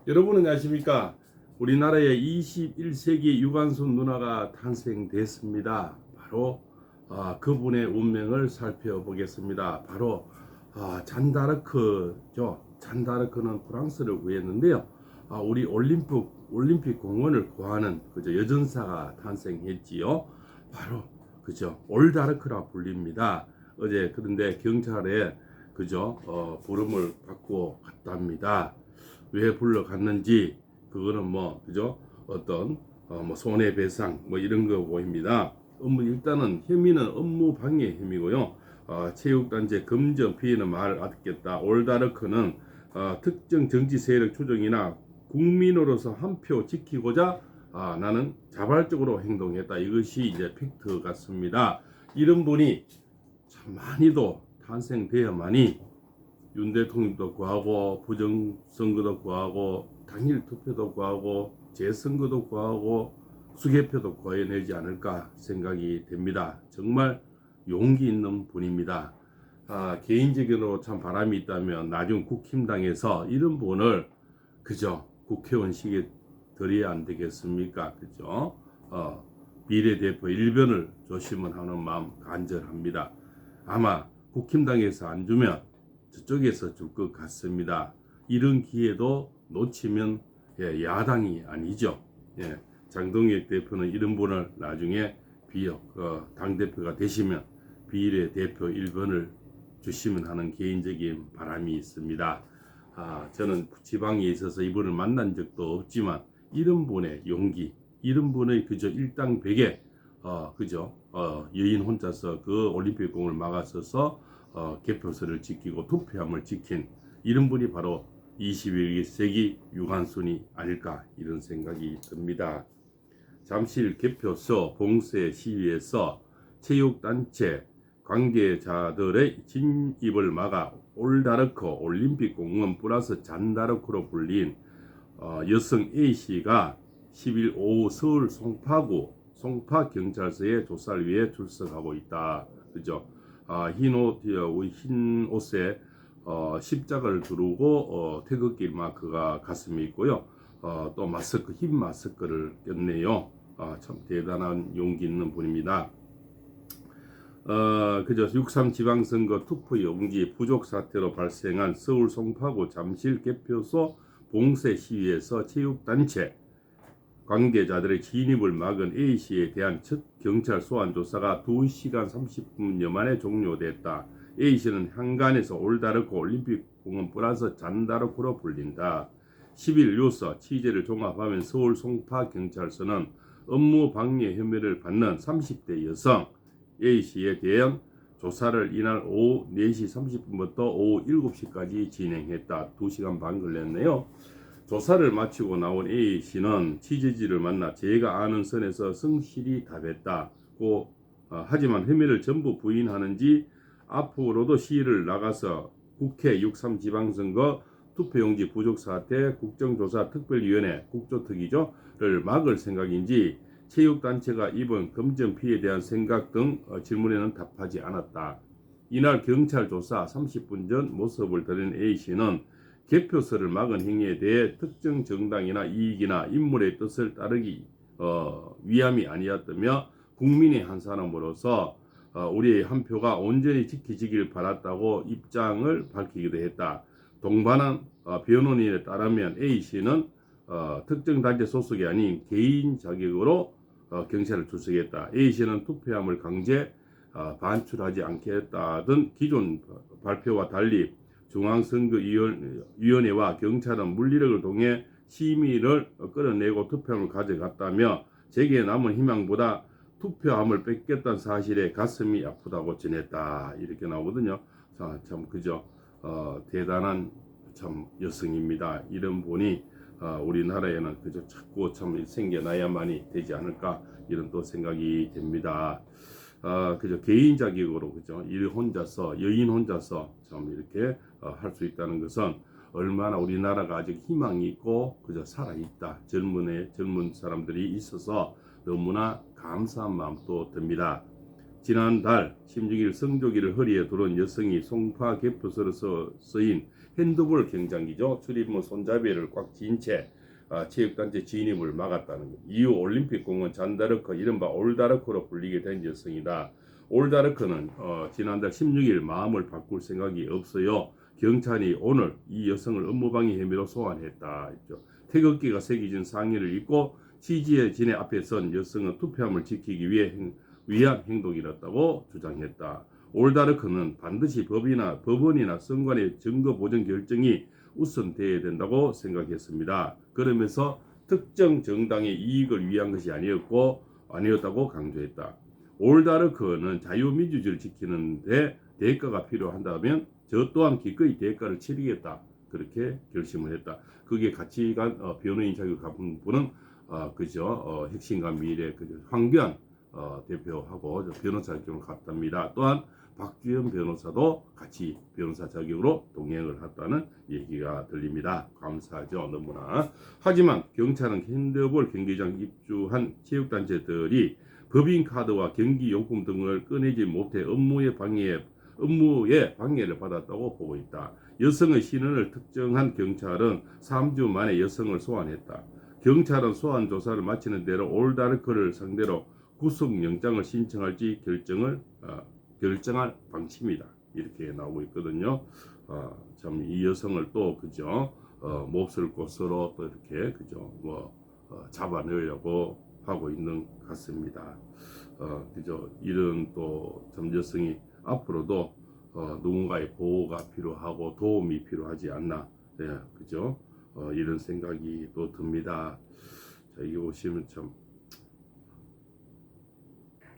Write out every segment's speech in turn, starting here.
여러분 안녕하십니까? 우리나라의 21세기 유관순 누나가 탄생됐습니다. 바로 그분의 운명을 살펴보겠습니다. 바로 잔다르크죠. 잔다르크는 프랑스를 구했는데요. 우리 올림픽 공원을 구하는 그저 여전사가 탄생했지요. 바로 그죠 올다르크라 불립니다. 어제 그런데 경찰에 그죠 부름을 받고 갔답니다. 왜 불러갔는지 그거는 뭐 그죠 어떤 뭐 손해배상 뭐 이런 거 보입니다. 일단은 혐의는 업무 방해 혐의고요. 체육단체 금전 피해는 말을 아꼈다. 올다르크는 특정 정치 세력 조정이나 국민으로서 한 표 지키고자 나는 자발적으로 행동했다. 이것이 이제 팩트 같습니다. 이런 분이 참 많이도 탄생되어만이 윤 대통령도 구하고 부정선거도 구하고 당일 투표도 구하고 재선거도 구하고 수개표도 구해내지 않을까 생각이 됩니다. 정말 용기 있는 분입니다. 개인적으로 참 바람이 있다면 나중 국힘당에서 이런 분을 그저 국회의원식에 드려야 안 되겠습니까? 그죠? 비례대표 1변을 조심을 하는 마음 간절합니다. 아마 국힘당에서 안 주면 저쪽에서 줄 것 같습니다. 이런 기회도 놓치면 야당이 아니죠. 장동혁 대표는 이런 분을 나중에 당대표가 되시면 비례대표 1번을 주시면 하는 개인적인 바람이 있습니다. 저는 지방에 있어서 이분을 만난 적도 없지만 이런 분의 용기, 이런 분의 그저 일당백에 그죠 여인 혼자서 그 올림픽 공을 막아서서 개표서를 지키고 투표함을 지킨 이런 분이 바로 21세기 유관순이 아닐까 이런 생각이 듭니다. 잠실 개표소 봉쇄 시위에서 체육단체 관계자들의 진입을 막아 올다르크 올림픽 공원 플러스 잔다르크로 불린 여성 A씨가 10일 오후 서울 송파 경찰서에 조사를 위해 출석하고 있다. 그죠? 흰 옷에 십자가를 두르고 태극기 마크가 가슴에 있고요. 또 흰 마스크를 꼈네요. 참 대단한 용기 있는 분입니다. 그죠? 6.3 지방선거 투표 용지 부족 사태로 발생한 서울 송파구 잠실 개표소 봉쇄 시위에서 체육단체 관계자들의 진입을 막은 A씨에 대한 첫 경찰 소환 조사가 2시간 30분여 만에 종료됐다. A씨는 한간에서 올다르크 올림픽 공원 플러스 잔다르크로 불린다. 10일 뉴스 취재를 종합하면 서울 송파 경찰서는 업무 방해 혐의를 받는 30대 여성 A씨에 대한 조사를 이날 오후 4시 30분부터 오후 7시까지 진행했다. 2시간 반 걸렸네요. 조사를 마치고 나온 A씨는 취재진을 만나 제가 아는 선에서 성실히 답했다고 하지만 혐의를 전부 부인하는지 앞으로도 시위를 나가서 국회 6.3 지방선거 투표용지 부족 사태 국정조사 특별위원회 국조특위를 막을 생각인지 체육단체가 입은 금전 피해에 대한 생각 등 질문에는 답하지 않았다. 이날 경찰 조사 30분 전 모습을 드린 A씨는 개표서를 막은 행위에 대해 특정 정당이나 이익이나 인물의 뜻을 따르기 위함이 아니었다며 국민의 한 사람으로서 우리의 한 표가 온전히 지켜지길 바랐다고 입장을 밝히기도 했다. 동반한 변호인에 따르면 A씨는 특정 단체 소속이 아닌 개인 자격으로 경찰을 출석했다. A씨는 투표함을 강제 반출하지 않겠다던 기존 발표와 달리 중앙선거위원회와 경찰은 물리력을 통해 시민을 끌어내고 투표함을 가져갔다며 제게 남은 희망보다 투표함을 뺏겼다는 사실에 가슴이 아프다고 전했다. 이렇게 나오거든요. 참 그죠? 대단한 참 여성입니다. 이런 분이 우리나라에는 그저 자꾸 참 생겨나야만이 되지 않을까 이런 또 생각이 됩니다. 그저 개인 자격으로 그죠 여인 혼자서 참 이렇게 할 수 있다는 것은 얼마나 우리나라가 아직 희망이 있고 그저 살아 있다. 젊은 사람들이 있어서 너무나 감사한 마음도 듭니다. 지난달 16일 성조기를 허리에 두른 여성이 송파 개표소로 쓰인 핸드볼 경장기죠. 출입문 손잡이를 꽉 쥔 채 체육단체 진입을 막았다는 것. 이후 올림픽공원 잔다르크, 이른바 올다르크로 불리게 된 여성이다. 올다르크는 지난달 16일 마음을 바꿀 생각이 없어요. 경찰이 오늘 이 여성을 업무방해 혐의로 소환했다. 태극기가 새겨진 상의를 입고 취지의 진해 앞에 선 여성은 투표함을 지키기 위한 행동이었다고 주장했다. 올다르크는 반드시 법원이나 선관의 증거 보전 결정이 우선돼야 된다고 생각했습니다. 그러면서 특정 정당의 이익을 위한 것이 아니었다고 강조했다. 올다르크는 자유민주주의를 지키는데 대가가 필요한다면 저 또한 기꺼이 대가를 치르겠다. 그렇게 결심을 했다. 그게 같이 간 변호인 자격을 갖은 분은 혁신과 미래 황교안 대표하고 변호사 자격을 갖답니다. 또한 박주현 변호사도 같이 변호사 자격으로 동행을 했다는 얘기가 들립니다. 감사하죠, 너무나. 하지만 경찰은 핸드볼 경기장 입주한 체육단체들이 법인카드와 경기용품 등을 꺼내지 못해 업무에 방해를 받았다고 보고 있다. 여성의 신원을 특정한 경찰은 3주 만에 여성을 소환했다. 경찰은 소환 조사를 마치는 대로 올다르크를 상대로 구속영장을 신청할지 결정할 방침이다. 이렇게 나오고 있거든요. 참 이 여성을 또 몹쓸 곳으로 또 이렇게 잡아내려고 하고 있는 것 같습니다. 이런 또 참 여성이 앞으로도 누군가의 보호가 필요하고 도움이 필요하지 않나, 이런 생각이 또 듭니다. 자, 이게 보시면 참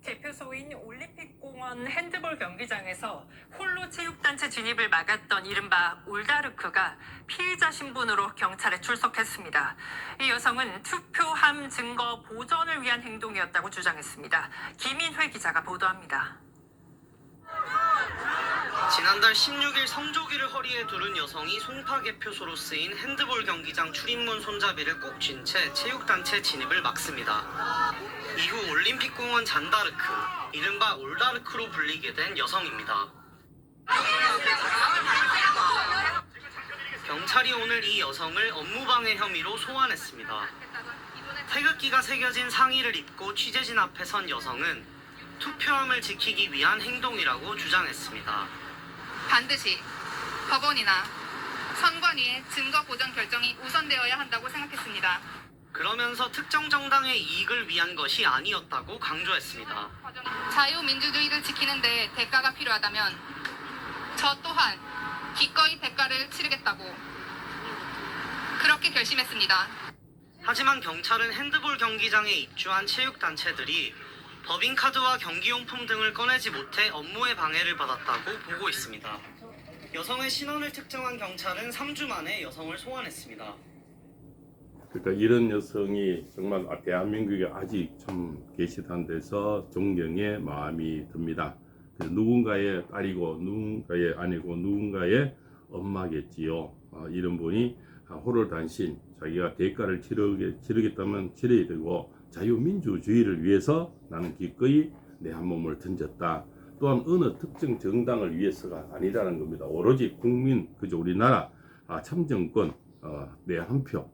대표소인 올림픽공원 핸드볼 경기장에서 홀로 체육단체 진입을 막았던 이른바 올다르크가 피해자 신분으로 경찰에 출석했습니다. 이 여성은 투표함 증거 보전을 위한 행동이었다고 주장했습니다. 김인회 기자가 보도합니다. 지난달 16일 성조기를 허리에 두른 여성이 송파 개표소로 쓰인 핸드볼 경기장 출입문 손잡이를 꼭 쥔 채 체육단체 진입을 막습니다. 이후 올림픽공원 잔다르크, 이른바 올다르크로 불리게 된 여성입니다. 경찰이 오늘 이 여성을 업무방해 혐의로 소환했습니다. 태극기가 새겨진 상의를 입고 취재진 앞에 선 여성은 투표함을 지키기 위한 행동이라고 주장했습니다. 반드시 법원이나 선관위의 증거 보전 결정이 우선되어야 한다고 생각했습니다. 그러면서 특정 정당의 이익을 위한 것이 아니었다고 강조했습니다. 자유민주주의를 지키는데 대가가 필요하다면 저 또한 기꺼이 대가를 치르겠다고 그렇게 결심했습니다. 하지만 경찰은 핸드볼 경기장에 입주한 체육단체들이 법인카드와 경기용품 등을 꺼내지 못해 업무에 방해를 받았다고 보고 있습니다. 여성의 신원을 특정한 경찰은 3주 만에 여성을 소환했습니다. 그러니까 이런 여성이 정말 대한민국에 아직 참 계시다는 데서 존경의 마음이 듭니다. 누군가의 딸이고 누군가의 아내고 누군가의 엄마겠지요. 이런 분이 호롤단신 자기가 대가를 치르겠다면 치러야 되고 자유민주주의를 위해서 나는 기꺼이 내 한 몸을 던졌다. 또한 어느 특정 정당을 위해서가 아니라는 겁니다. 오로지 국민, 우리나라 참정권 내 한 표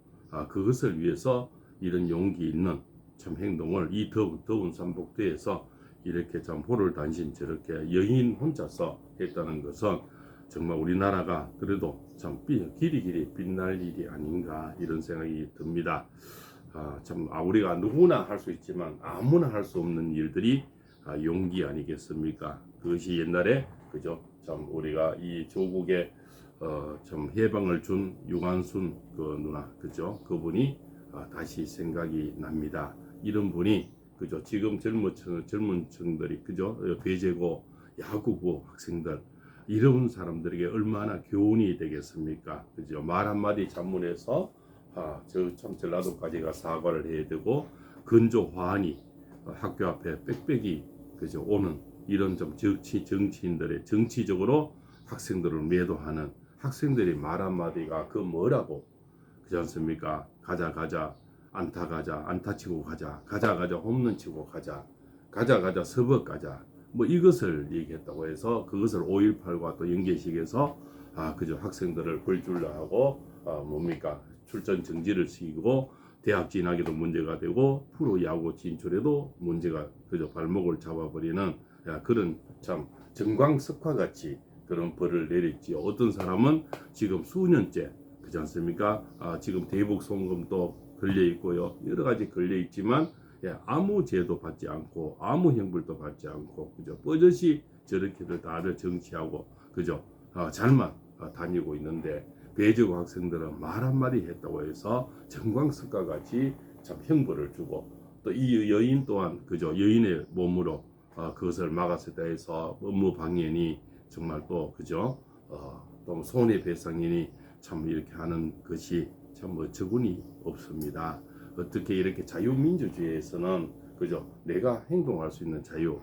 그것을 위해서 이런 용기 있는 참 행동을 이 더운 삼복대에서 이렇게 참 호롤단신 저렇게 여인 혼자서 했다는 것은 정말 우리나라가 그래도 참 길이 빛날 일이 아닌가 이런 생각이 듭니다. 우리가 누구나 할 수 있지만 아무나 할 수 없는 일들이 용기 아니겠습니까? 그것이 옛날에 참 우리가 이 조국에 참 해방을 준 유관순 누나 그분이 다시 생각이 납니다. 이런 분이 지금 젊은 층들이 배제고 야구부 학생들 이런 사람들에게 얼마나 교훈이 되겠습니까? 말 한마디 잔문해서 참 전라도까지가 사과를 해야 되고 근조 화환이 학교 앞에 빽빽이 오는 이런 좀 정치인들의 정치적으로 학생들을 매도하는 학생들이 말 한마디가 뭐라고 그렇지 않습니까? 가자 안타 가자 안타 치고 가자 홈런 치고 가자 서버 가자 뭐 이것을 얘기했다고 해서 그것을 5.18과 또 연계식에서 그저 학생들을 벌줄라 하고 뭡니까 출전 정지를 시키고 대학 진학에도 문제가 되고 프로야구 진출에도 문제가 그저 발목을 잡아버리는 그런 참 정광석화 같이 그런 벌을 내렸지요. 어떤 사람은 지금 수년째 그렇지 않습니까? 지금 대북 송금도 걸려 있고요. 여러 가지 걸려 있지만 아무 죄도 받지 않고 아무 형벌도 받지 않고 그저 뻗어시 저렇게들 다들 정치하고 그저 잘만 다니고 있는데 배지고 학생들은 말 한마디 했다고 해서 정광석과 같이 참 형벌을 주고 또 이 여인 또한 그저 여인의 몸으로 그것을 막았었다 해서 업무 방해니 정말 또 그저 또 손해배상이니 참 이렇게 하는 것이 참 어처구니 없습니다. 어떻게 이렇게 자유민주주의에서는 그저 내가 행동할 수 있는 자유,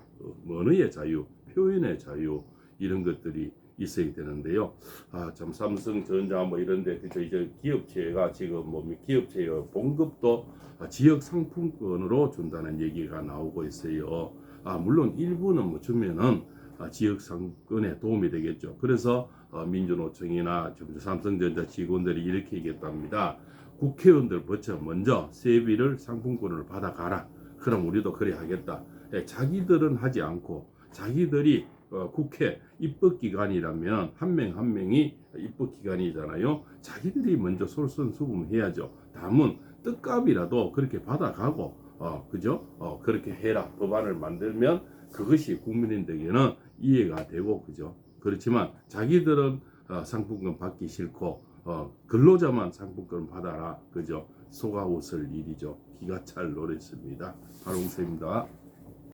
언어의 자유, 표현의 자유 이런 것들이 있어야 되는데요. 참 삼성전자 뭐 이런데 그저 이제 기업체가 지금 뭐 기업체의 봉급도 지역 상품권으로 준다는 얘기가 나오고 있어요. 물론 일부는 뭐 주면은 지역 상권에 도움이 되겠죠. 그래서 민주노총이나 삼성전자 직원들이 이렇게 얘기했답니다. 국회의원들 먼저 세비를 상품권을 받아가라. 그럼 우리도 그래 하겠다. 자기들은 하지 않고 자기들이 국회 입법기관이라면 한 명 한 명이 입법기관이잖아요. 자기들이 먼저 솔선수범해야죠. 다만 떡값이라도 그렇게 받아가고 그죠? 그렇게 해라. 법안을 만들면 그것이 국민들에게는 이해가 되고 그죠? 그렇지만 자기들은 상품권 받기 싫고 근로자만 상품권 받아라 그죠? 속아 웃을 일이죠. 기가 찰 노랬습니다. 하롱쌤입니다.